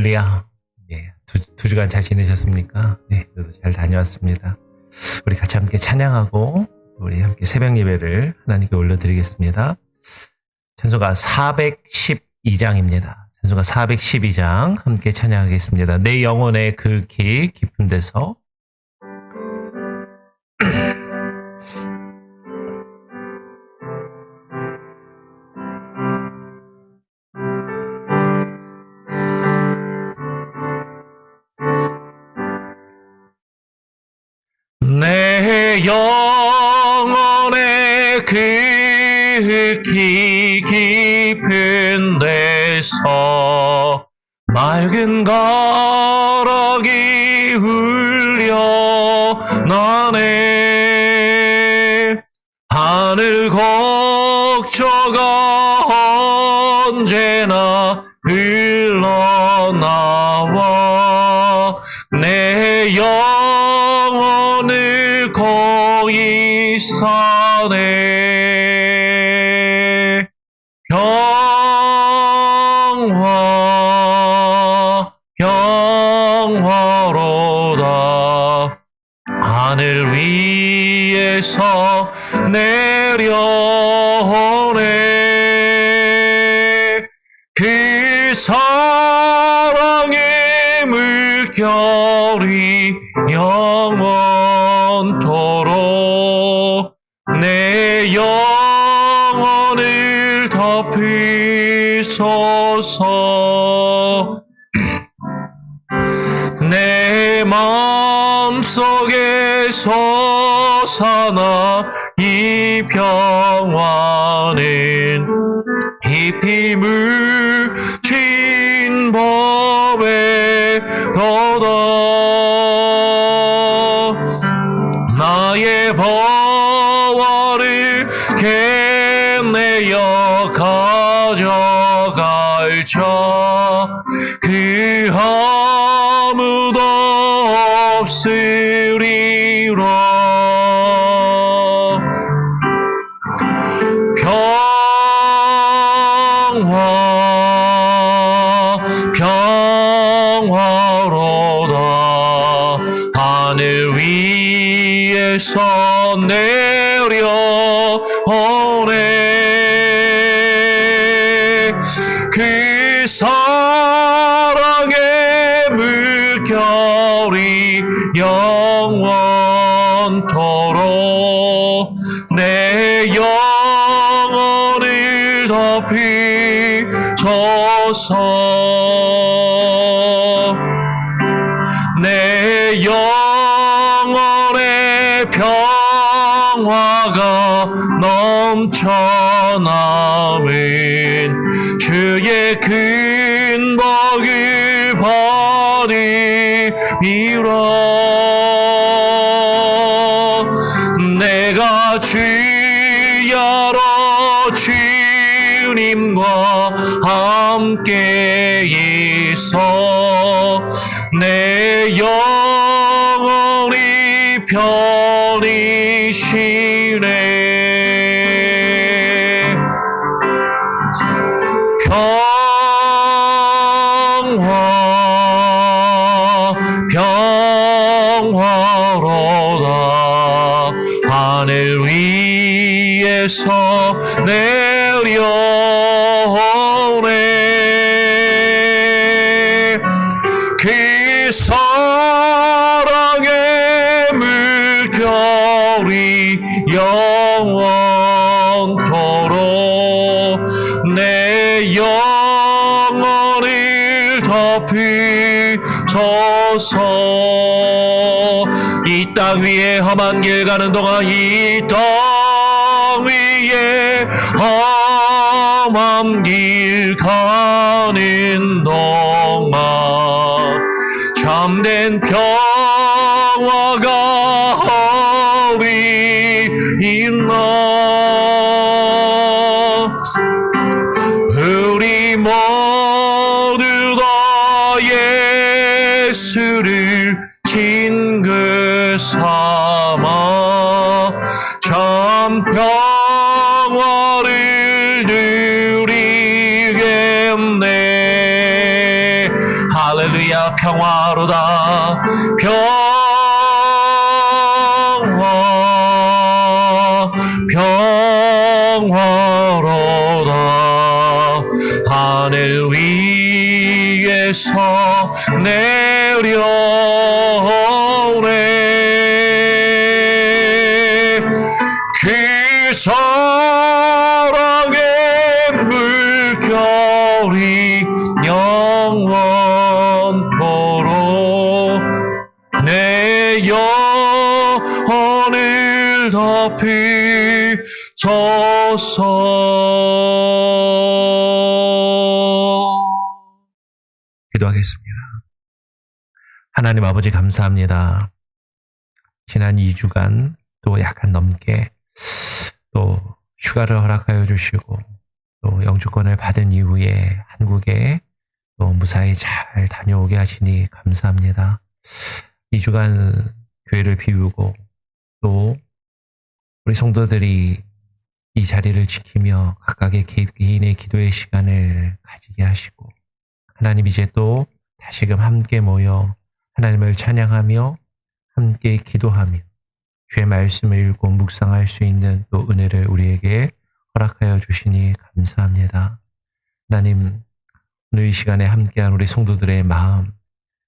할렐루야. 예, 두 주간 잘 지내셨습니까? 네, 저도 잘 다녀왔습니다. 우리 같이 함께 찬양하고 우리 함께 새벽 예배를 하나님께 올려드리겠습니다. 찬송가 412장입니다. 찬송가 412장 함께 찬양하겠습니다. 내 영혼의 그 길 깊은 데서 내 영혼의 그 길 깊은 데서 맑은 가락이 흘려나네. 하늘 곡조가 언제나 흘러나와 내 영혼을 거기 사네. 평화로다. 하늘 위에서 내려오네. 그 사랑의 물결이 영원토록 내 영혼을 덮이소서. 내 마음속에 솟아나 이 평화는 깊이 묻힌 법에 거다. 나의 보화를 캐내어 가져갈 자 그 아무도 없으리라. 평화로다. 하늘 위에서 내려오네. 그 사랑의 물결이 영원토록 내 영혼을 덮이소서. 내 영혼의 평화가 넘쳐나는 주의 큰 복을 받으리라. 내가 주야로 주님과 함께 있어 내 영혼이 편히 쉬네. 평화로다. 하늘 위에서 내려오네. 그 사랑의 물결이 영원토록 내 영혼을 덮이소서. 이 땅 위에 험한 길 가는 동안 이 땅 위에 험한 길 가는 동안 참된 평화가 어디 있나. 우리 모두 다 예수를 친구 삼아 참 평화를 누리겠네. 할렐루야 평화로다 평화로다 하늘 위에서 내려오네 그 사랑의 물결이 영원토록 내 영혼을 덮이소서. 기도하겠습니다. 하나님 아버지 감사합니다. 지난 2주간 또 약간 넘게 또 휴가를 허락하여 주시고 또 영주권을 받은 이후에 한국에 또 무사히 잘 다녀오게 하시니 감사합니다. 2주간 교회를 비우고 또 우리 성도들이 이 자리를 지키며 각각의 개인의 기도의 시간을 가지게 하시고 하나님 이제 또 다시금 함께 모여 하나님을 찬양하며 함께 기도하며 주의 말씀을 읽고 묵상할 수 있는 또 은혜를 우리에게 허락하여 주시니 감사합니다. 하나님 오늘 이 시간에 함께한 우리 성도들의 마음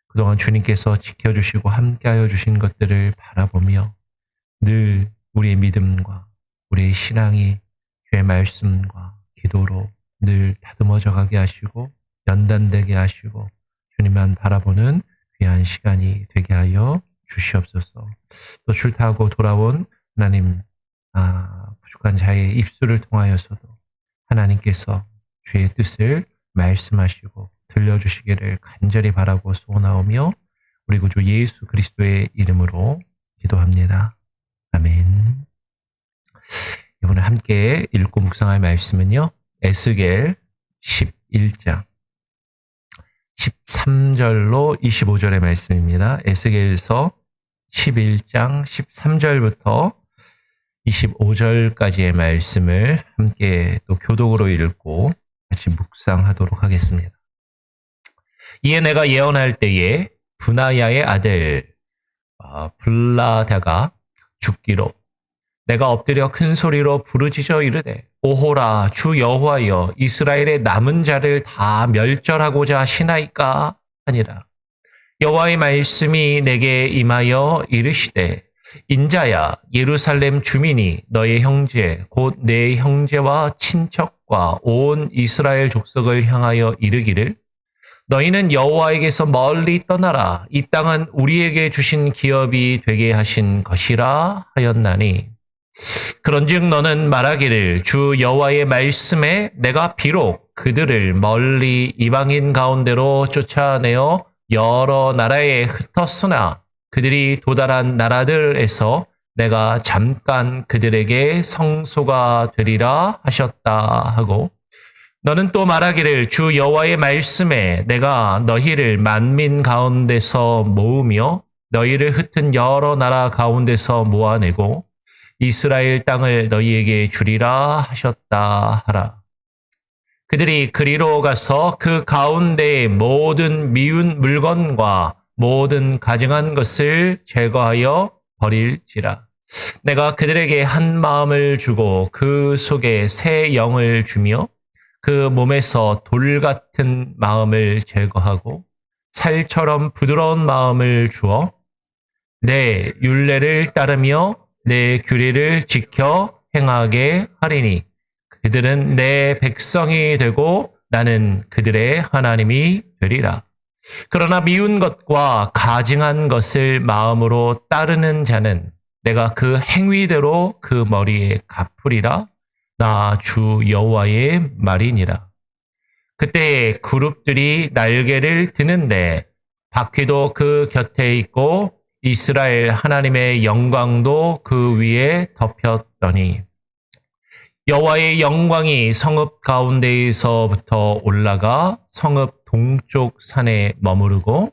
그동안 주님께서 지켜주시고 함께하여 주신 것들을 바라보며 늘 우리의 믿음과 우리의 신앙이 주의 말씀과 기도로 늘 다듬어져 가게 하시고 연단되게 하시고 주님만 바라보는 귀한 시간이 되게 하여 주시옵소서. 또 출타하고 돌아온 하나님 부족한 자의 입술을 통하여서도 하나님께서 주의 뜻을 말씀하시고 들려주시기를 간절히 바라고 소원하오며 우리 구주 예수 그리스도의 이름으로 기도합니다. 아멘. 이번에 함께 읽고 묵상할 말씀은요. 에스겔 11장 13절로 25절의 말씀입니다. 에스겔서 11장 13절부터 25절까지의 말씀을 함께 또 교독으로 읽고 같이 묵상하도록 하겠습니다. 이에 내가 예언할 때에 브나야의 아들 블라다가 죽기로 내가 엎드려 큰 소리로 부르짖어 이르되 오호라 주 여호와여 이스라엘의 남은 자를 다 멸절하고자 하시나이까 하니라. 여호와의 말씀이 내게 임하여 이르시되 인자야 예루살렘 주민이 너의 형제 곧 내 형제와 친척과 온 이스라엘 족속을 향하여 이르기를 너희는 여호와에게서 멀리 떠나라 이 땅은 우리에게 주신 기업이 되게 하신 것이라 하였나니 그런즉 너는 말하기를 주 여호와의 말씀에 내가 비록 그들을 멀리 이방인 가운데로 쫓아내어 여러 나라에 흩었으나 그들이 도달한 나라들에서 내가 잠깐 그들에게 성소가 되리라 하셨다 하고 너는 또 말하기를 주 여호와의 말씀에 내가 너희를 만민 가운데서 모으며 너희를 흩은 여러 나라 가운데서 모아내고 이스라엘 땅을 너희에게 주리라 하셨다 하라. 그들이 그리로 가서 그 가운데의 모든 미운 물건과 모든 가증한 것을 제거하여 버릴지라. 내가 그들에게 한 마음을 주고 그 속에 새 영을 주며 그 몸에서 돌 같은 마음을 제거하고 살처럼 부드러운 마음을 주어 내 율례를 따르며 내 규례를 지켜 행하게 하리니 그들은 내 백성이 되고 나는 그들의 하나님이 되리라. 그러나 미운 것과 가증한 것을 마음으로 따르는 자는 내가 그 행위대로 그 머리에 갚으리라. 나 주 여호와의 말이니라. 그때 그룹들이 날개를 드는데 바퀴도 그 곁에 있고 이스라엘 하나님의 영광도 그 위에 덮였더니 여호와의 영광이 성읍 가운데에서부터 올라가 성읍 동쪽 산에 머무르고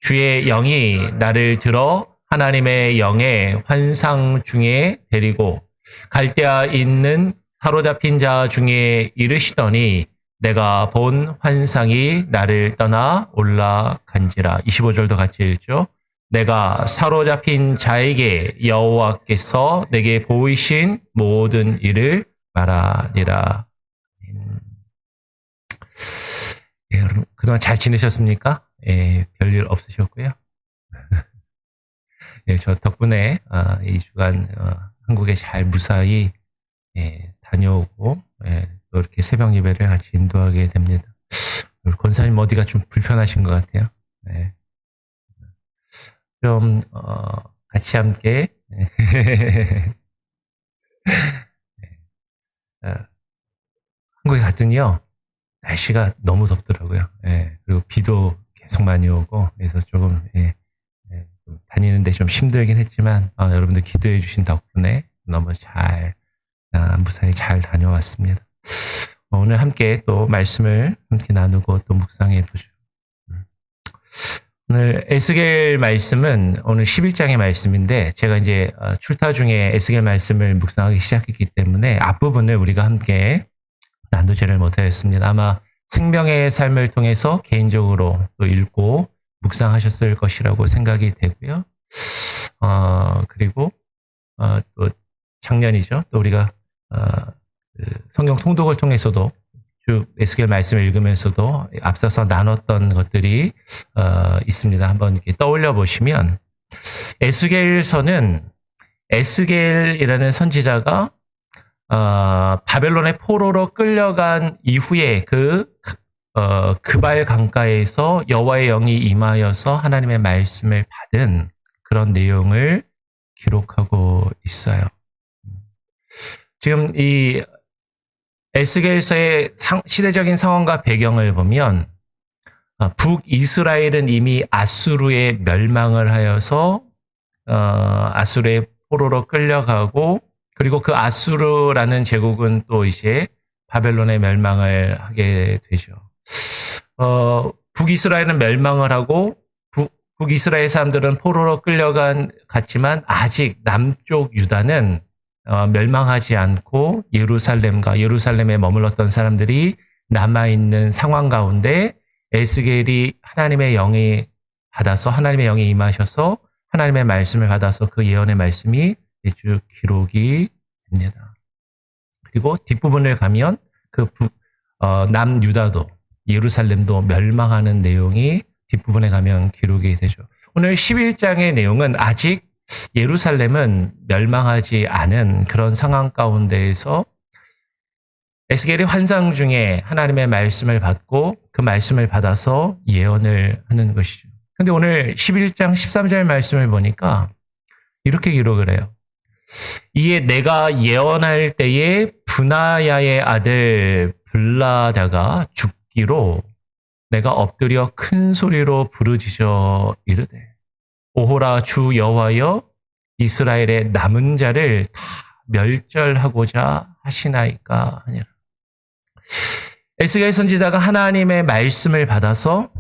주의 영이 나를 들어 하나님의 영의 환상 중에 데리고 갈대아 있는 사로잡힌 자 중에 이르시더니 내가 본 환상이 나를 떠나 올라간지라. 25절도 같이 읽죠. 내가 사로잡힌 자에게 여호와께서 내게 보이신 모든 일을 말하리라. 예, 여러분 그동안 잘 지내셨습니까? 예, 별일 없으셨고요. 예, 저 덕분에 이 주간 한국에 잘 무사히 다녀오고 또 이렇게 새벽 예배를 같이 인도하게 됩니다. 우리 권사님 어디가 좀 불편하신 것 같아요. 네. 좀 같이 함께 한국에 갔더니요 날씨가 너무 덥더라고요. 그리고 비도 계속 많이 오고 그래서 조금 좀 다니는데 좀 힘들긴 했지만 여러분들 기도해 주신 덕분에 너무 잘 무사히 잘 다녀왔습니다. 오늘 함께 또 말씀을 함께 나누고 또 묵상해 보죠. 오늘 에스겔 말씀은 오늘 11장의 말씀인데 제가 이제 출타 중에 에스겔 말씀을 묵상하기 시작했기 때문에 앞부분을 우리가 함께 나누지를 못하였습니다. 아마 생명의 삶을 통해서 개인적으로 또 읽고 묵상하셨을 것이라고 생각이 되고요. 그리고 또 작년이죠. 또 우리가 성경 통독을 통해서도 쭉 에스겔 말씀을 읽으면서도 앞서서 나눴던 것들이 있습니다. 한번 이렇게 떠올려 보시면 에스겔서는 에스겔이라는 선지자가 바벨론의 포로로 끌려간 이후에 그발 강가에서 여호와의 영이 임하여서 하나님의 말씀을 받은 그런 내용을 기록하고 있어요. 지금 이 에스겔서의 시대적인 상황과 배경을 보면 북이스라엘은 이미 아수르에 멸망을 하여서 아수르의 포로로 끌려가고 그리고 그 아수르라는 제국은 또 이제 바벨론의 멸망을 하게 되죠. 북이스라엘은 멸망을 하고 북이스라엘 사람들은 포로로 갔지만 아직 남쪽 유다는 멸망하지 않고 예루살렘에 머물렀던 사람들이 남아있는 상황 가운데 에스겔이 하나님의 영이 임하셔서 하나님의 말씀을 받아서 그 예언의 말씀이 쭉 기록이 됩니다. 그리고 뒷부분을 가면 남유다도 예루살렘도 멸망하는 내용이 뒷부분에 가면 기록이 되죠. 오늘 11장의 내용은 아직 예루살렘은 멸망하지 않은 그런 상황 가운데에서 에스겔이 환상 중에 하나님의 말씀을 받고 그 말씀을 받아서 예언을 하는 것이죠. 근데 오늘 11장 13절 말씀을 보니까 이렇게 기록을 해요. 이에 내가 예언할 때에 브나야의 아들 블라다가 죽기로 내가 엎드려 큰 소리로 부르짖어 이르되 오호라 주 여호와여 이스라엘의 남은 자를 다 멸절하고자 하시나이까 하니라. 에스겔 선지자가 하나님의 말씀을 받아서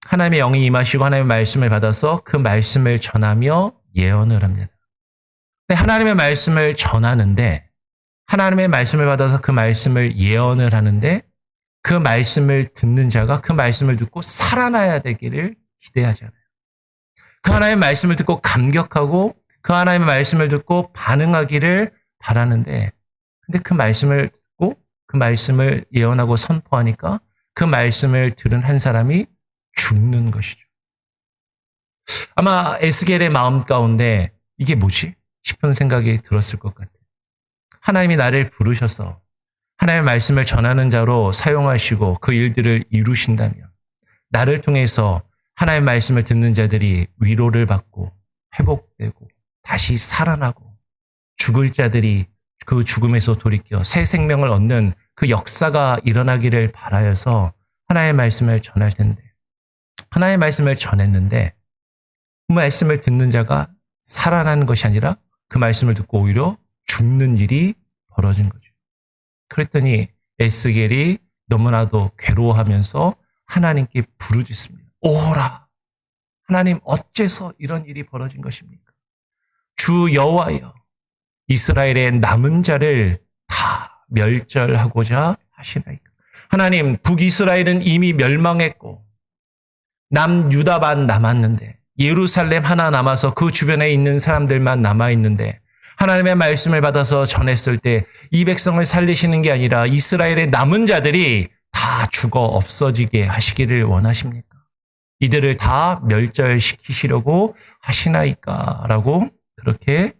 하나님의 영이 임하시고 하나님의 말씀을 받아서 그 말씀을 전하며 예언을 합니다. 하나님의 말씀을 전하는데 하나님의 말씀을 받아서 그 말씀을 예언을 하는데 그 말씀을 듣는 자가 그 말씀을 듣고 살아나야 되기를 기대하잖아요. 그 하나님의 말씀을 듣고 감격하고 그 하나님의 말씀을 듣고 반응하기를 바라는데 근데 그 말씀을 듣고 그 말씀을 예언하고 선포하니까 그 말씀을 들은 한 사람이 죽는 것이죠. 아마 에스겔의 마음 가운데 이게 뭐지? 싶은 생각이 들었을 것 같아요. 하나님이 나를 부르셔서 하나님의 말씀을 전하는 자로 사용하시고 그 일들을 이루신다면 나를 통해서 하나님의 말씀을 듣는 자들이 위로를 받고 회복되고 다시 살아나고 죽을 자들이 그 죽음에서 돌이켜 새 생명을 얻는 그 역사가 일어나기를 바라여서 하나님의 말씀을 전할 텐데 하나님의 말씀을 전했는데 그 말씀을 듣는 자가 살아나는 것이 아니라 그 말씀을 듣고 오히려 죽는 일이 벌어진 거죠. 그랬더니 에스겔이 너무나도 괴로워하면서 하나님께 부르짖습니다. 오호라! 하나님 어째서 이런 일이 벌어진 것입니까? 주 여호와여 이스라엘의 남은 자를 다 멸절하고자 하시나이까. 하나님, 북이스라엘은 이미 멸망했고 남유다만 남았는데, 예루살렘 하나 남아서 그 주변에 있는 사람들만 남아있는데, 하나님의 말씀을 받아서 전했을 때 이 백성을 살리시는 게 아니라 이스라엘의 남은 자들이 다 죽어 없어지게 하시기를 원하십니까? 이들을 다 멸절시키시려고 하시나이까? 라고 그렇게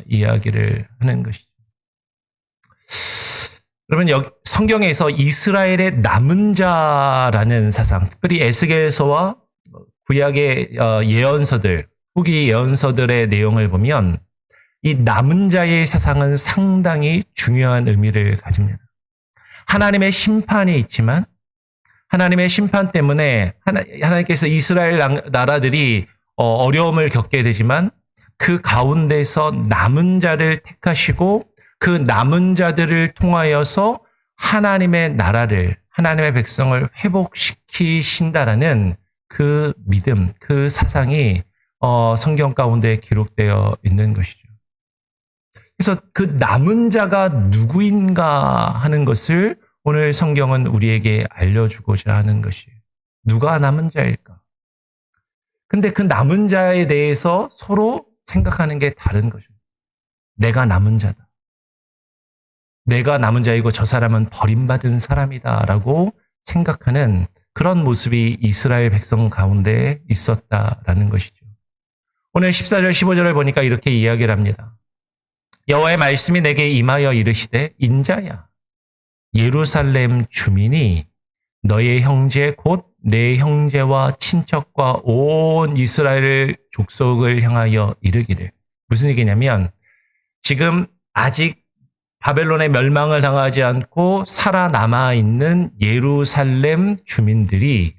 이야기를 하는 것이죠. 그러면 성경에서 이스라엘의 남은 자라는 사상, 특별히 에스겔서와 구약의 예언서들, 후기 예언서들의 내용을 보면 이 남은 자의 사상은 상당히 중요한 의미를 가집니다. 하나님의 심판이 있지만 하나님의 심판 때문에 하나님께서 이스라엘 나라들이 어려움을 겪게 되지만 그 가운데서 남은 자를 택하시고 그 남은 자들을 통하여서 하나님의 나라를, 하나님의 백성을 회복시키신다라는 그 믿음, 그 사상이 성경 가운데 기록되어 있는 것이죠. 그래서 그 남은 자가 누구인가 하는 것을 오늘 성경은 우리에게 알려주고자 하는 것이에요. 누가 남은 자일까? 근데 그 남은 자에 대해서 서로 생각하는 게 다른 거죠. 내가 남은 자다. 내가 남은 자이고 저 사람은 버림받은 사람이다라고 생각하는 그런 모습이 이스라엘 백성 가운데 있었다라는 것이죠. 오늘 14절 15절을 보니까 이렇게 이야기를 합니다. 여호와의 말씀이 내게 임하여 이르시되 인자야 예루살렘 주민이 너의 형제 곧 내 형제와 친척과 온 이스라엘 족속을 향하여 이르기를. 무슨 얘기냐면 지금 아직 바벨론의 멸망을 당하지 않고 살아남아 있는 예루살렘 주민들이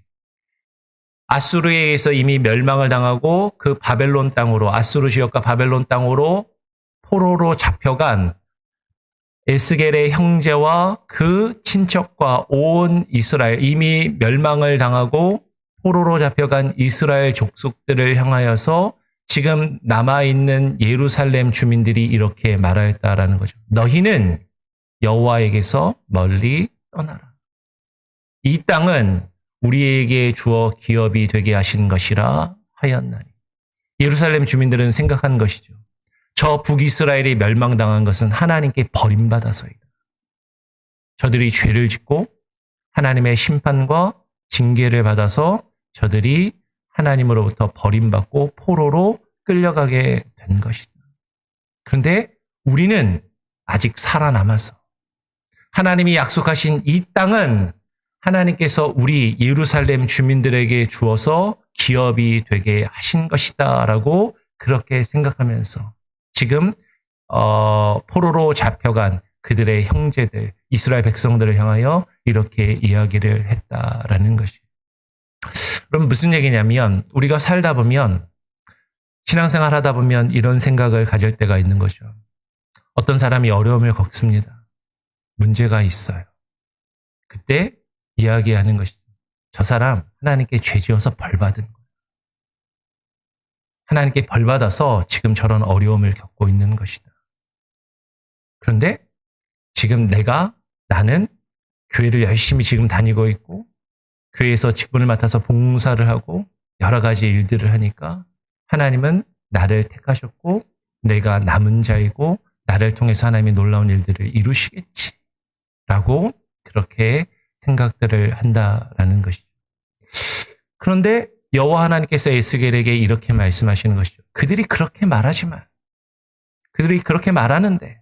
아수르에 의해서 이미 멸망을 당하고 그 바벨론 땅으로, 아수르 지역과 바벨론 땅으로 포로로 잡혀간 에스겔의 형제와 그 친척과 온 이스라엘, 이미 멸망을 당하고 포로로 잡혀간 이스라엘 족속들을 향하여서 지금 남아있는 예루살렘 주민들이 이렇게 말하였다라는 거죠. 너희는 여호와에게서 멀리 떠나라. 이 땅은 우리에게 주어 기업이 되게 하신 것이라 하였나니. 예루살렘 주민들은 생각한 것이죠. 저 북이스라엘이 멸망당한 것은 하나님께 버림받아서이다. 저들이 죄를 짓고 하나님의 심판과 징계를 받아서 저들이 하나님으로부터 버림받고 포로로 끌려가게 된 것이다. 그런데 우리는 아직 살아남아서 하나님이 약속하신 이 땅은 하나님께서 우리 예루살렘 주민들에게 주어서 기업이 되게 하신 것이다라고 그렇게 생각하면서 지금 포로로 잡혀간 그들의 형제들, 이스라엘 백성들을 향하여 이렇게 이야기를 했다라는 것이에요. 그럼 무슨 얘기냐면 우리가 살다 보면 신앙생활 하다 보면 이런 생각을 가질 때가 있는 거죠. 어떤 사람이 어려움을 겪습니다. 문제가 있어요. 그때 이야기하는 것이죠. 저 사람 하나님께 죄 지어서 벌 받은 거예요. 하나님께 벌 받아서 지금 저런 어려움을 겪고 있는 것이다. 그런데 지금 나는 교회를 열심히 지금 다니고 있고 교회에서 직분을 맡아서 봉사를 하고 여러 가지 일들을 하니까 하나님은 나를 택하셨고 내가 남은 자이고 나를 통해서 하나님이 놀라운 일들을 이루시겠지 라고 그렇게 생각들을 한다라는 것이죠. 그런데 여호와 하나님께서 에스겔에게 이렇게 말씀하시는 것이죠. 그들이 그렇게 말하지만 그들이 그렇게 말하는데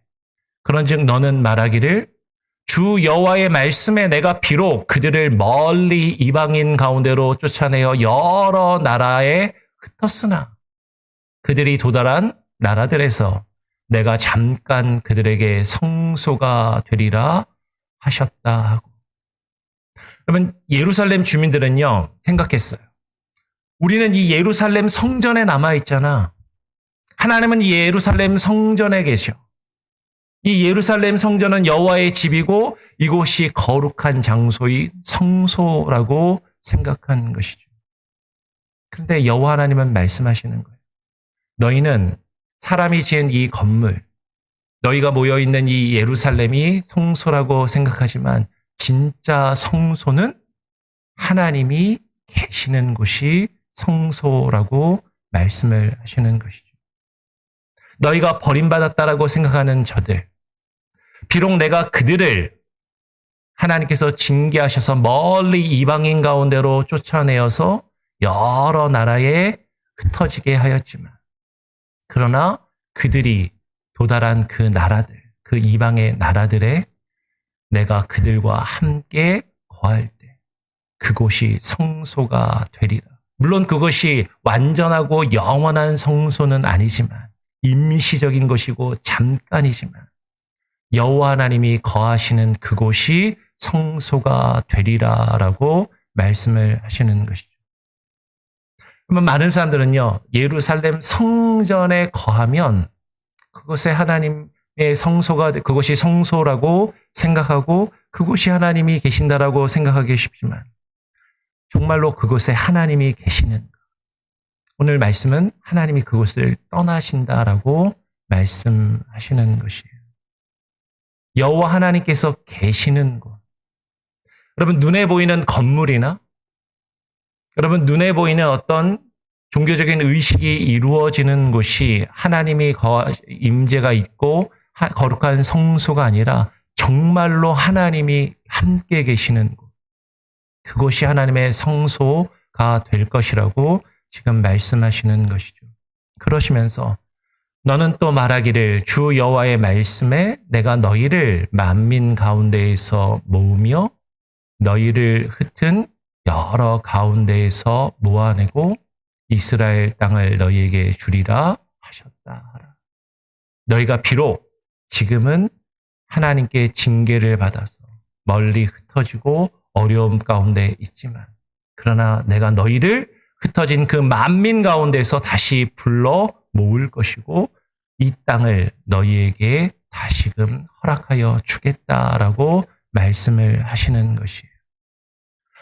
그런즉 너는 말하기를 주 여호와의 말씀에 내가 비록 그들을 멀리 이방인 가운데로 쫓아내어 여러 나라에 흩었으나 그들이 도달한 나라들에서 내가 잠깐 그들에게 성소가 되리라 하셨다 하고. 그러면 예루살렘 주민들은요 생각했어요. 우리는 이 예루살렘 성전에 남아있잖아. 하나님은 이 예루살렘 성전에 계셔. 이 예루살렘 성전은 여호와의 집이고 이곳이 거룩한 장소인 성소라고 생각한 것이죠. 그런데 여호와 하나님은 말씀하시는 거예요. 너희는 사람이 지은 이 건물, 너희가 모여있는 이 예루살렘이 성소라고 생각하지만 진짜 성소는 하나님이 계시는 곳이 성소라고 말씀을 하시는 것이죠. 너희가 버림받았다라고 생각하는 저들, 비록 내가 그들을 하나님께서 징계하셔서 멀리 이방인 가운데로 쫓아내어서 여러 나라에 흩어지게 하였지만, 그러나 그들이 도달한 그 나라들, 그 이방의 나라들에 내가 그들과 함께 거할 때 그곳이 성소가 되리라. 물론 그것이 완전하고 영원한 성소는 아니지만, 임시적인 것이고 잠깐이지만 여호와 하나님이 거하시는 그곳이 성소가 되리라라고 말씀을 하시는 것이죠. 그러면 많은 사람들은요, 예루살렘 성전에 거하면 그것에 하나님의 성소가, 그것이 성소라고 생각하고 그곳이 하나님이 계신다라고 생각하기 쉽지만, 정말로 그곳에 하나님이 계시는, 오늘 말씀은 하나님이 그곳을 떠나신다라고 말씀하시는 것이에요. 여호와 하나님께서 계시는 곳. 여러분, 눈에 보이는 건물이나 여러분 눈에 보이는 어떤 종교적인 의식이 이루어지는 곳이 하나님이 임재가 있고 거룩한 성소가 아니라 정말로 하나님이 함께 계시는 곳. 그곳이 하나님의 성소가 될 것이라고 지금 말씀하시는 것이죠. 그러시면서 너는 또 말하기를 주 여호와의 말씀에 내가 너희를 만민 가운데에서 모으며 너희를 흩은 여러 가운데에서 모아내고 이스라엘 땅을 너희에게 주리라 하셨다. 너희가 비록 지금은 하나님께 징계를 받아서 멀리 흩어지고 어려움 가운데 있지만, 그러나 내가 너희를 흩어진 그 만민 가운데서 다시 불러 모을 것이고 이 땅을 너희에게 다시금 허락하여 주겠다라고 말씀을 하시는 것이에요.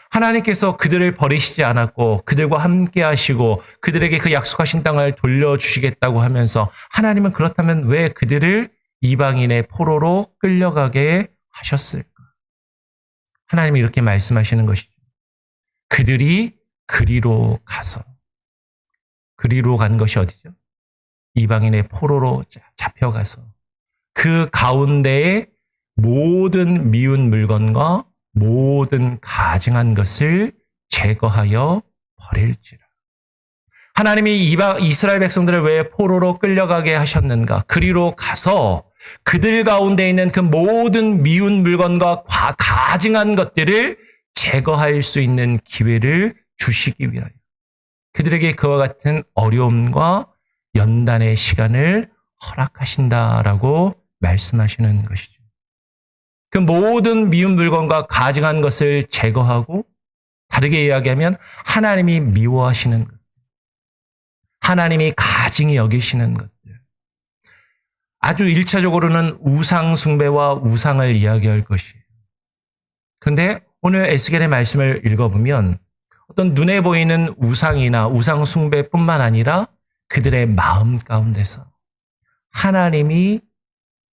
하나님께서 그들을 버리시지 않았고 그들과 함께 하시고 그들에게 그 약속하신 땅을 돌려주시겠다고 하면서, 하나님은 그렇다면 왜 그들을 이방인의 포로로 끌려가게 하셨을까? 하나님이 이렇게 말씀하시는 것이죠. 그들이 그리로 가서, 그리로 간 것이 어디죠? 이방인의 포로로 잡혀가서 그 가운데에 모든 미운 물건과 모든 가증한 것을 제거하여 버릴지라. 하나님이 이스라엘 백성들을 왜 포로로 끌려가게 하셨는가? 그리로 가서 그들 가운데 있는 그 모든 미운 물건과 가증한 것들을 제거할 수 있는 기회를 주시기 위하여 그들에게 그와 같은 어려움과 연단의 시간을 허락하신다라고 말씀하시는 것이죠. 그 모든 미운 물건과 가증한 것을 제거하고, 다르게 이야기하면 하나님이 미워하시는 것, 하나님이 가증히 여기시는 것들, 아주 1차적으로는 우상 숭배와 우상을 이야기할 것이에요. 그런데 오늘 에스겔의 말씀을 읽어보면 어떤 눈에 보이는 우상이나 우상 숭배뿐만 아니라 그들의 마음 가운데서 하나님이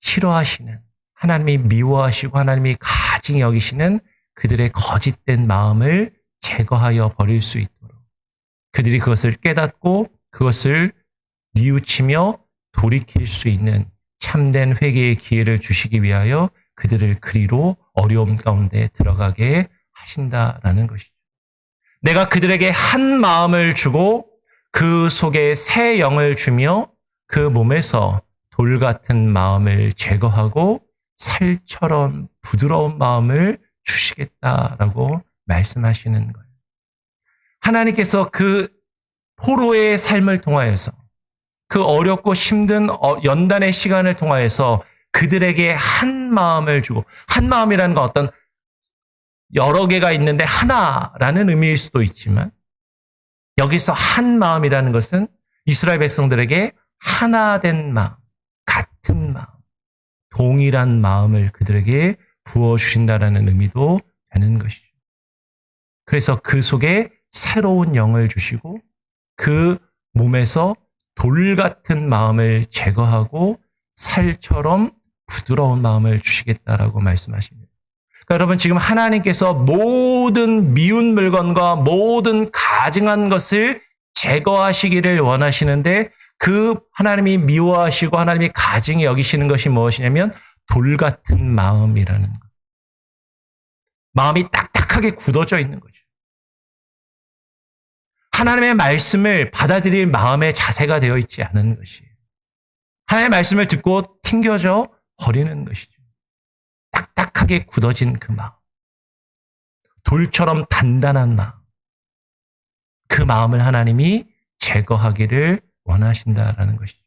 싫어하시는, 하나님이 미워하시고 하나님이 가증히 여기시는 그들의 거짓된 마음을 제거하여 버릴 수 있도록, 그들이 그것을 깨닫고 그것을 뉘우치며 돌이킬 수 있는 참된 회개의 기회를 주시기 위하여 그들을 그리로 어려움 가운데 들어가게 하신다라는 것이죠. 내가 그들에게 한 마음을 주고 그 속에 새 영을 주며 그 몸에서 돌 같은 마음을 제거하고 살처럼 부드러운 마음을 주시겠다라고 말씀하시는 거예요. 하나님께서 그 포로의 삶을 통하여서, 그 어렵고 힘든 연단의 시간을 통하여서 그들에게 한 마음을 주고, 한 마음이라는 건 어떤 여러 개가 있는데 하나라는 의미일 수도 있지만, 여기서 한 마음이라는 것은 이스라엘 백성들에게 하나된 마음, 같은 마음, 동일한 마음을 그들에게 부어주신다라는 의미도 되는 것이죠. 그래서 그 속에 새로운 영을 주시고 그 몸에서 돌 같은 마음을 제거하고 살처럼 부드러운 마음을 주시겠다라고 말씀하십니다. 그러니까 여러분 지금 하나님께서 모든 미운 물건과 모든 가증한 것을 제거하시기를 원하시는데 그 하나님이 미워하시고 하나님이 가증히 여기시는 것이 무엇이냐면 돌 같은 마음이라는 것. 마음이 딱딱하게 굳어져 있는 거죠. 하나님의 말씀을 받아들일 마음의 자세가 되어 있지 않은 것이에요. 하나님의 말씀을 듣고 튕겨져 버리는 것이죠. 딱딱하게 굳어진 그 마음. 돌처럼 단단한 마음. 그 마음을 하나님이 제거하기를 원하신다라는 것이죠.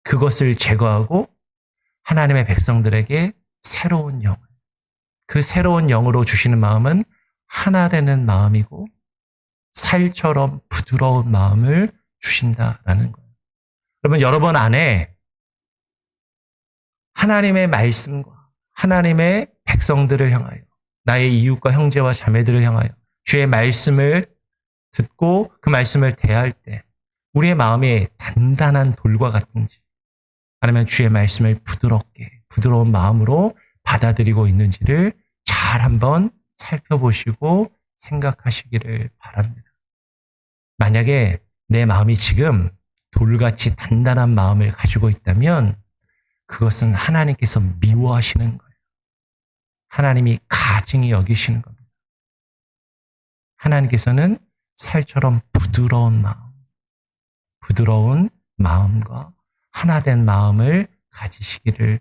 그것을 제거하고 하나님의 백성들에게 새로운 영, 그 새로운 영으로 주시는 마음은 하나 되는 마음이고 살처럼 부드러운 마음을 주신다라는 거예요. 여러분, 여러분 안에 하나님의 말씀과 하나님의 백성들을 향하여 나의 이웃과 형제와 자매들을 향하여 주의 말씀을 듣고 그 말씀을 대할 때 우리의 마음이 단단한 돌과 같은지 아니면 주의 말씀을 부드럽게 부드러운 마음으로 받아들이고 있는지를 잘 한번 살펴보시고 생각하시기를 바랍니다. 만약에 내 마음이 지금 돌같이 단단한 마음을 가지고 있다면 그것은 하나님께서 미워하시는 거예요. 하나님이 가증히 여기시는 겁니다. 하나님께서는 살처럼 부드러운 마음, 부드러운 마음과 하나된 마음을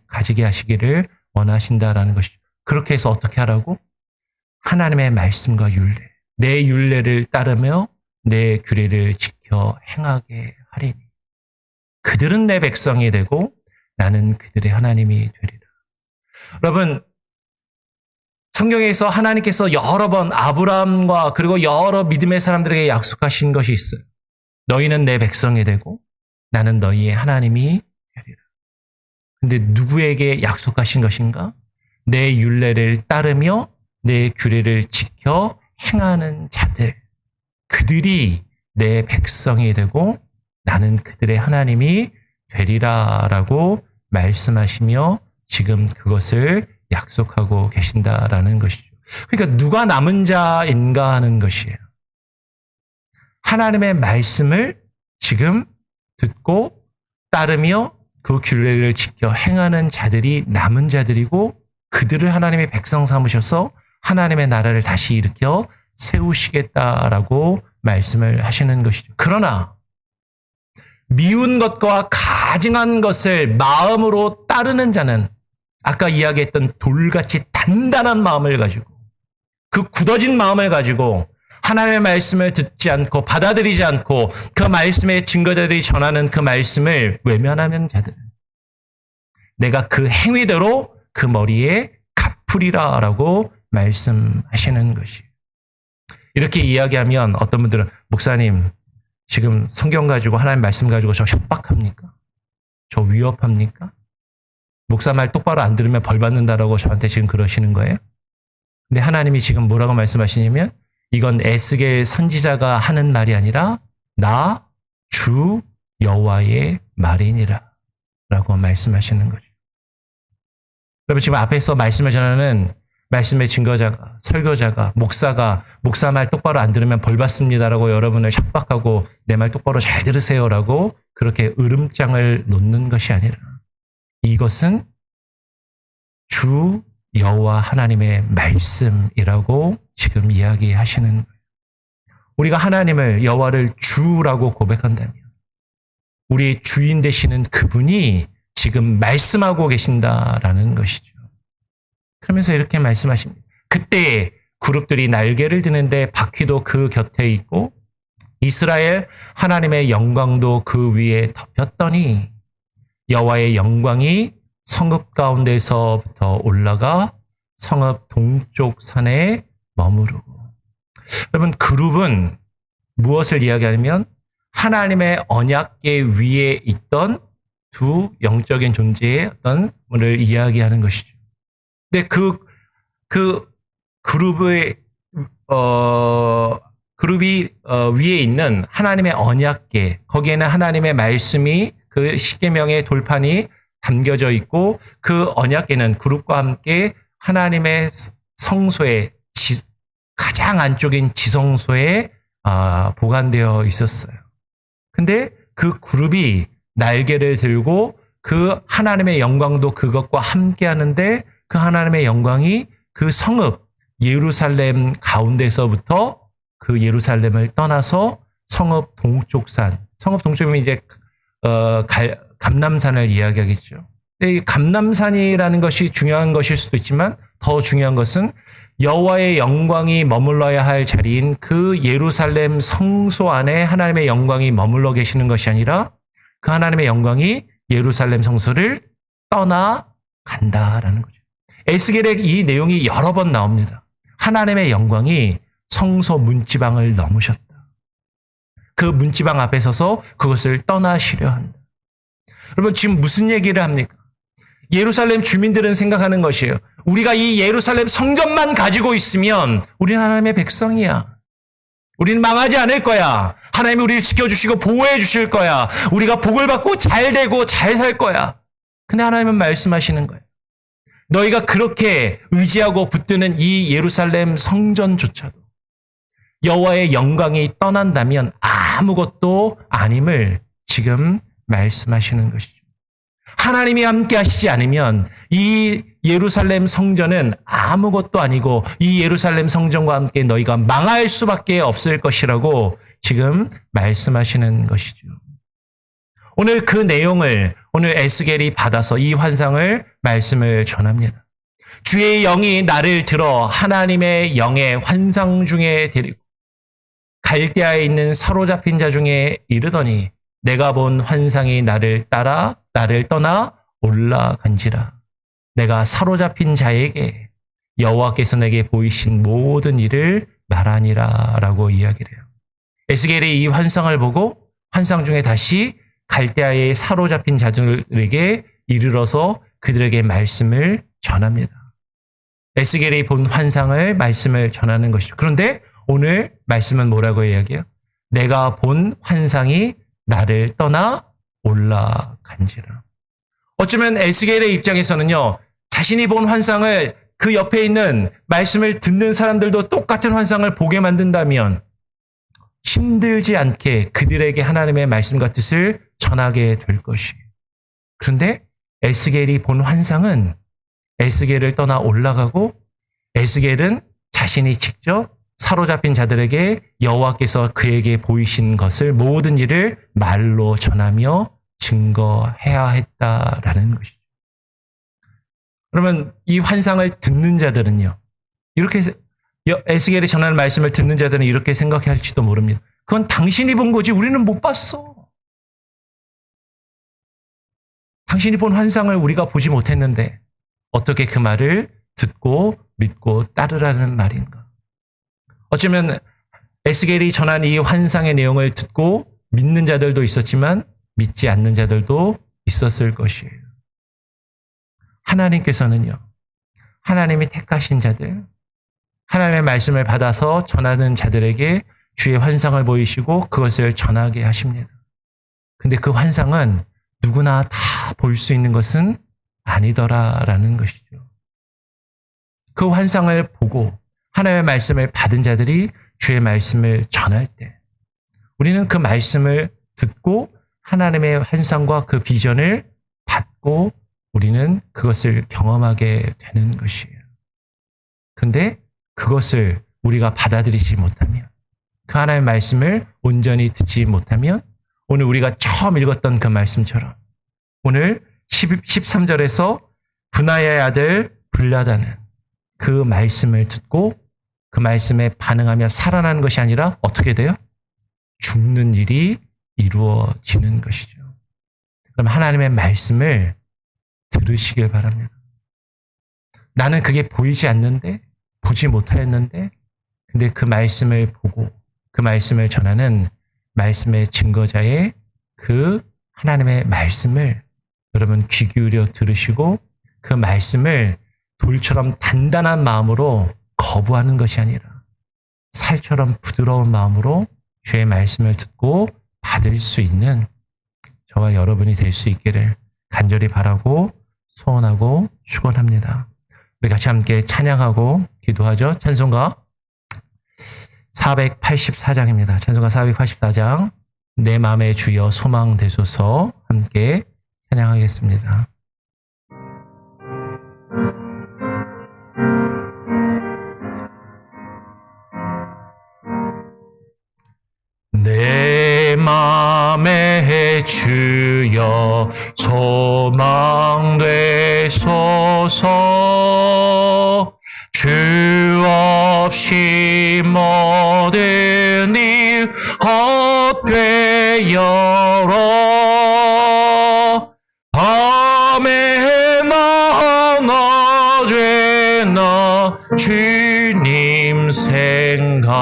가지게 하시기를 원하신다라는 것이죠. 그렇게 해서 어떻게 하라고? 하나님의 말씀과 율례, 내 율례를 따르며 내 규례를 지켜 행하게 하리니 그들은 내 백성이 되고 나는 그들의 하나님이 되리라. 여러분, 성경에서 하나님께서 여러 번 아브라함과 그리고 여러 믿음의 사람들에게 약속하신 것이 있어요. 너희는 내 백성이 되고 나는 너희의 하나님이 되리라. 근데 누구에게 약속하신 것인가? 내 율례를 따르며 내 규례를 지켜 행하는 자들. 그들이 내 백성이 되고 나는 그들의 하나님이 되리라라고 말씀하시며 지금 그것을 약속하고 계신다라는 것이죠. 그러니까 누가 남은 자인가 하는 것이에요. 하나님의 말씀을 지금 듣고 따르며 그 규례를 지켜 행하는 자들이 남은 자들이고 그들을 하나님의 백성 삼으셔서 하나님의 나라를 다시 일으켜 세우시겠다라고 말씀을 하시는 것이죠. 그러나 미운 것과 가증한 것을 마음으로 따르는 자는 아까 이야기했던 돌같이 단단한 마음을 가지고 그 굳어진 마음을 가지고 하나님의 말씀을 듣지 않고 받아들이지 않고 그 말씀의 증거자들이 전하는 그 말씀을 외면하는 자들은 내가 그 행위대로 그 머리에 갚으리라라고 말씀하시는 것이에요. 이렇게 이야기하면 어떤 분들은 목사님 지금 성경 가지고 하나님 말씀 가지고 저 협박합니까? 저 위협합니까? 목사 말 똑바로 안 들으면 벌 받는다라고 저한테 지금 그러시는 거예요? 근데 하나님이 지금 뭐라고 말씀하시냐면 이건 에스겔 선지자가 하는 말이 아니라 나 주 여호와의 말이니라 라고 말씀하시는 거죠. 여러분 지금 앞에서 말씀을 전하는 말씀의 증거자가 설교자가 목사가 목사 말 똑바로 안 들으면 벌 받습니다라고 여러분을 협박하고 내 말 똑바로 잘 들으세요라고 그렇게 으름장을 놓는 것이 아니라 이것은 주 여호와 하나님의 말씀이라고 지금 이야기하시는 거예요. 우리가 하나님을 여호와를 주라고 고백한다면 우리의 주인 되시는 그분이 지금 말씀하고 계신다라는 것이죠. 그러면서 이렇게 말씀하십니다. 그때 그룹들이 날개를 드는데 바퀴도 그 곁에 있고 이스라엘 하나님의 영광도 그 위에 덮였더니 여호와의 영광이 성읍 가운데서부터 올라가 성읍 동쪽 산에 머무르고. 여러분 그룹은 무엇을 이야기하냐면 하나님의 언약궤 위에 있던 두 영적인 존재의 어떤 것을 이야기하는 것이죠. 근데 그 그룹이 위에 있는 하나님의 언약궤 거기에는 하나님의 말씀이 그 십계명의 돌판이 담겨져 있고 그 언약궤는 그룹과 함께 하나님의 성소에 가장 안쪽인 지성소에 보관되어 있었어요. 근데 그 그룹이 날개를 들고 그 하나님의 영광도 그것과 함께 하는데 그 하나님의 영광이 그 성읍 예루살렘 가운데서부터 그 예루살렘을 떠나서 성읍 동쪽산, 성읍 동쪽이면 이제 감람산을 이야기하겠죠. 이 감람산이라는 것이 중요한 것일 수도 있지만 더 중요한 것은 여호와의 영광이 머물러야 할 자리인 그 예루살렘 성소 안에 하나님의 영광이 머물러 계시는 것이 아니라 그 하나님의 영광이 예루살렘 성소를 떠나간다라는 거죠. 에스겔의 이 내용이 여러 번 나옵니다. 하나님의 영광이 성소 문지방을 넘으셨다. 그 문지방 앞에 서서 그것을 떠나시려 한다. 여러분 지금 무슨 얘기를 합니까? 예루살렘 주민들은 생각하는 것이에요. 우리가 이 예루살렘 성전만 가지고 있으면 우리는 하나님의 백성이야. 우리는 망하지 않을 거야. 하나님이 우리를 지켜주시고 보호해 주실 거야. 우리가 복을 받고 잘 되고 잘 살 거야. 근데 하나님은 말씀하시는 거예요. 너희가 그렇게 의지하고 붙드는 이 예루살렘 성전조차도 여호와의 영광이 떠난다면 아무것도 아님을 지금 말씀하시는 것이죠. 하나님이 함께 하시지 않으면 이 예루살렘 성전은 아무것도 아니고 이 예루살렘 성전과 함께 너희가 망할 수밖에 없을 것이라고 지금 말씀하시는 것이죠. 오늘 그 내용을 오늘 에스겔이 받아서 이 환상을 말씀을 전합니다. 주의 영이 나를 들어 하나님의 영의 환상 중에 데리고 갈대아에 있는 사로잡힌 자 중에 이르더니 내가 본 환상이 나를 떠나 올라간지라. 내가 사로잡힌 자에게 여호와께서 내게 보이신 모든 일을 말하니라 라고 이야기를 해요. 에스겔이 이 환상을 보고 환상 중에 다시 갈대아에 사로잡힌 자들에게 이르러서 그들에게 말씀을 전합니다. 에스겔이 본 환상을 말씀을 전하는 것이죠. 그런데 오늘 말씀은 뭐라고 이야기해요? 내가 본 환상이 나를 떠나 올라간지라. 어쩌면 에스겔의 입장에서는요, 자신이 본 환상을 그 옆에 있는 말씀을 듣는 사람들도 똑같은 환상을 보게 만든다면 힘들지 않게 그들에게 하나님의 말씀과 뜻을 전하게 될 것이에요. 그런데 에스겔이 본 환상은 에스겔을 떠나 올라가고 에스겔은 자신이 직접 사로잡힌 자들에게 여호와께서 그에게 보이신 것을 모든 일을 말로 전하며 증거해야 했다라는 것이죠. 그러면 이 환상을 듣는 자들은요, 이렇게 에스겔이 전하는 말씀을 듣는 자들은 이렇게 생각할지도 모릅니다. 그건 당신이 본 거지 우리는 못 봤어. 당신이 본 환상을 우리가 보지 못했는데 어떻게 그 말을 듣고 믿고 따르라는 말인가? 어쩌면 에스겔이 전한 이 환상의 내용을 듣고 믿는 자들도 있었지만 믿지 않는 자들도 있었을 것이에요. 하나님께서는요, 하나님이 택하신 자들, 하나님의 말씀을 받아서 전하는 자들에게 주의 환상을 보이시고 그것을 전하게 하십니다. 근데 그 환상은 누구나 다 볼 수 있는 것은 아니더라라는 것이죠. 그 환상을 보고 하나님의 말씀을 받은 자들이 주의 말씀을 전할 때 우리는 그 말씀을 듣고 하나님의 환상과 그 비전을 받고 우리는 그것을 경험하게 되는 것이에요. 그런데 그것을 우리가 받아들이지 못하면 그 하나님의 말씀을 온전히 듣지 못하면 오늘 우리가 처음 읽었던 그 말씀처럼 오늘 13절에서 분하야의 아들 블라다는 그 말씀을 듣고 그 말씀에 반응하며 살아나는 것이 아니라 어떻게 돼요? 죽는 일이 이루어지는 것이죠. 그럼 하나님의 말씀을 들으시길 바랍니다. 나는 그게 보이지 않는데, 보지 못하였는데, 근데 그 말씀을 보고 그 말씀을 전하는 말씀의 증거자의 그 하나님의 말씀을 여러분 귀 기울여 들으시고 그 말씀을 돌처럼 단단한 마음으로 거부하는 것이 아니라 살처럼 부드러운 마음으로 주의 말씀을 듣고 받을 수 있는 저와 여러분이 될 수 있기를 간절히 바라고 소원하고 축원합니다. 우리 같이 함께 찬양하고 기도하죠. 찬송가 484장입니다. 찬송가 484장 내 마음의 주여 소망 되소서 함께 찬양하겠습니다. 내 맘의 주여 소망 되소서 주 없이 모든 일 헛되어라 밤에 나 낮에 나 주님 생각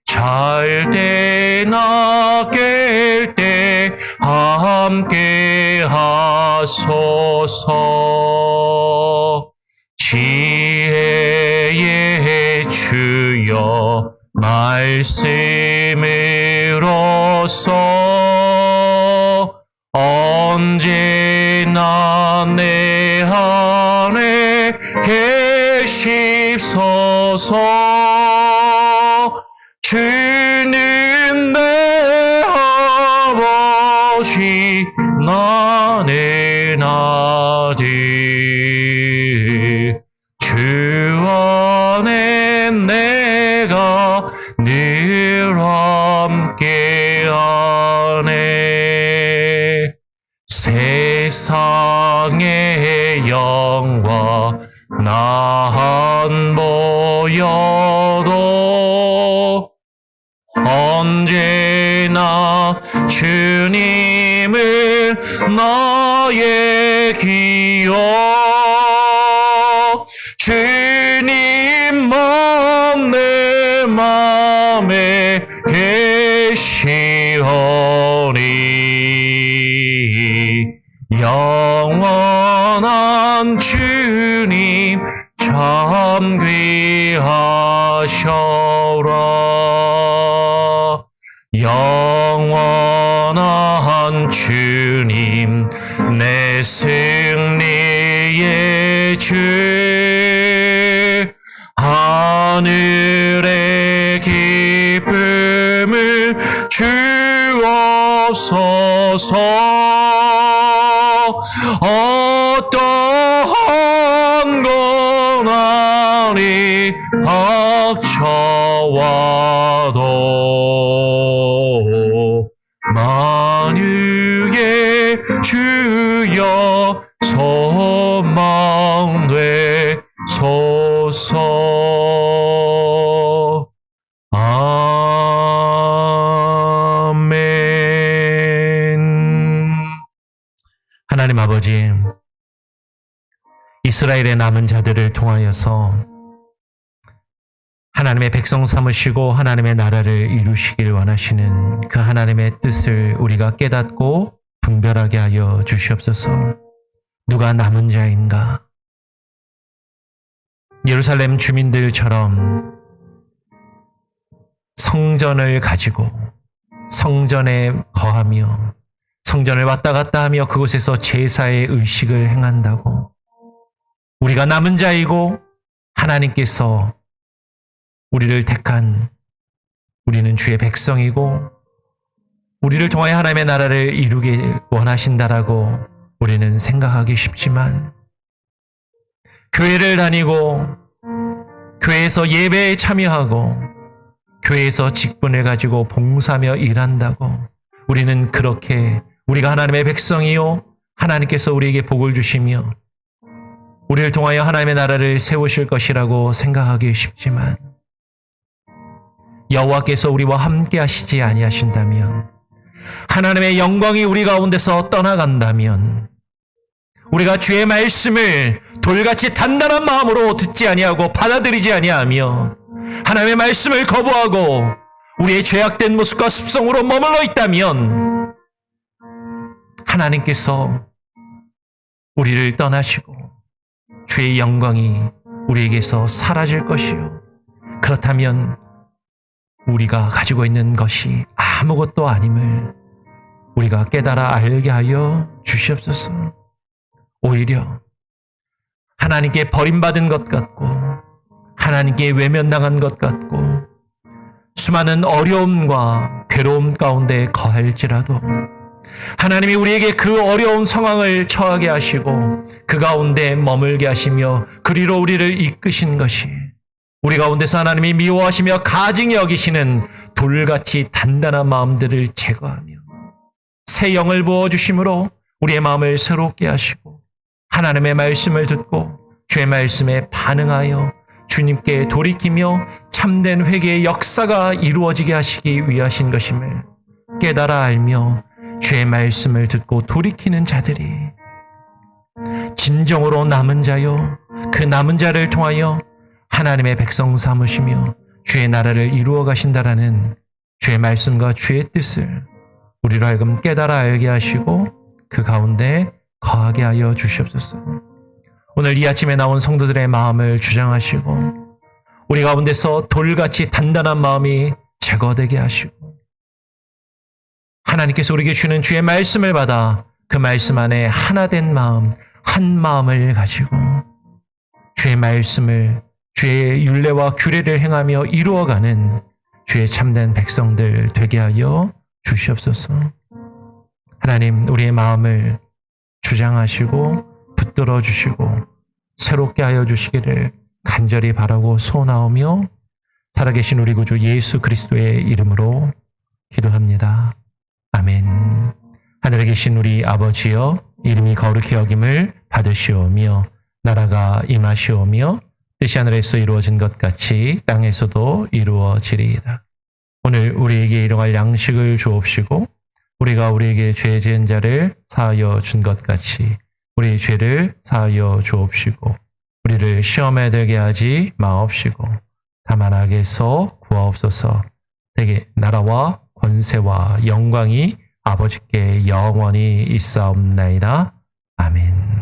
잘 때나 깰 때 함께 하소서 지혜의 주여 말씀으로써 언제나 내 안에 계십소서 주는 내 아버지 나는 아들 주 안에 내가 늘 함께하네 세상의 영광 나 안 보여도 언제나 주님을 나의 기억 주님만 내 맘에 계시오니 영원한 주님 참 귀하셔라 영원한 주님 내 승리의 주 하늘의 기쁨을 주옵소서 어떠한 고난이 닥쳐와도 만유의 주여 소망 되소서 아멘. 하나님 아버지 이스라엘의 남은 자들을 통하여서 하나님의 백성 삼으시고 하나님의 나라를 이루시길 원하시는 그 하나님의 뜻을 우리가 깨닫고 분별하게 하여 주시옵소서. 누가 남은 자인가? 예루살렘 주민들처럼 성전을 가지고 성전에 거하며 성전을 왔다 갔다 하며 그곳에서 제사의 의식을 행한다고 우리가 남은 자이고 하나님께서 우리를 택한 우리는 주의 백성이고 우리를 통하여 하나님의 나라를 이루길 원하신다라고 우리는 생각하기 쉽지만 교회를 다니고 교회에서 예배에 참여하고 교회에서 직분을 가지고 봉사하며 일한다고 우리는 그렇게 우리가 하나님의 백성이요 하나님께서 우리에게 복을 주시며 우리를 통하여 하나님의 나라를 세우실 것이라고 생각하기 쉽지만 여호와께서 우리와 함께 하시지 아니하신다면 하나님의 영광이 우리 가운데서 떠나간다면 우리가 주의 말씀을 돌같이 단단한 마음으로 듣지 아니하고 받아들이지 아니하며 하나님의 말씀을 거부하고 우리의 죄악된 모습과 습성으로 머물러 있다면 하나님께서 우리를 떠나시고 주의 영광이 우리에게서 사라질 것이요 그렇다면 우리가 가지고 있는 것이 아무것도 아님을 우리가 깨달아 알게 하여 주시옵소서. 오히려 하나님께 버림받은 것 같고 하나님께 외면당한 것 같고 수많은 어려움과 괴로움 가운데 거할지라도 하나님이 우리에게 그 어려운 상황을 처하게 하시고 그 가운데 머물게 하시며 그리로 우리를 이끄신 것이 우리 가운데서 하나님이 미워하시며 가증히 여기시는 돌같이 단단한 마음들을 제거하며 새 영을 부어주심으로 우리의 마음을 새롭게 하시고 하나님의 말씀을 듣고 주의 말씀에 반응하여 주님께 돌이키며 참된 회개의 역사가 이루어지게 하시기 위하신 것임을 깨달아 알며 주의 말씀을 듣고 돌이키는 자들이 진정으로 남은 자요 그 남은 자를 통하여 하나님의 백성 삼으시며 주의 나라를 이루어 가신다라는 주의 말씀과 주의 뜻을 우리로 하여금 깨달아 알게 하시고 그 가운데 거하게 하여 주시옵소서. 오늘 이 아침에 나온 성도들의 마음을 주장하시고 우리 가운데서 돌같이 단단한 마음이 제거되게 하시고 하나님께서 우리에게 주는 주의 말씀을 받아 그 말씀 안에 하나 된 마음, 한 마음을 가지고 주의 말씀을 주의 율례와 규례를 행하며 이루어가는 주의 참된 백성들 되게 하여 주시옵소서. 하나님 우리의 마음을 주장하시고 붙들어 주시고 새롭게 하여 주시기를 간절히 바라고 소원하오며 살아계신 우리 구주 예수 그리스도의 이름으로 기도합니다. 아멘. 하늘에 계신 우리 아버지여 이름이 거룩히 여김을 받으시오며 나라가 임하시오며 뜻이 하늘에서 이루어진 것 같이 땅에서도 이루어지리이다. 오늘 우리에게 일용할 양식을 주옵시고 우리가 우리에게 죄 지은 자를 사하여 준 것 같이 우리 죄를 사하여 주옵시고 우리를 시험에 들게 하지 마옵시고 다만 악에서 구하옵소서. 되게 나라와 권세와 영광이 아버지께 영원히 있사옵나이다. 아멘.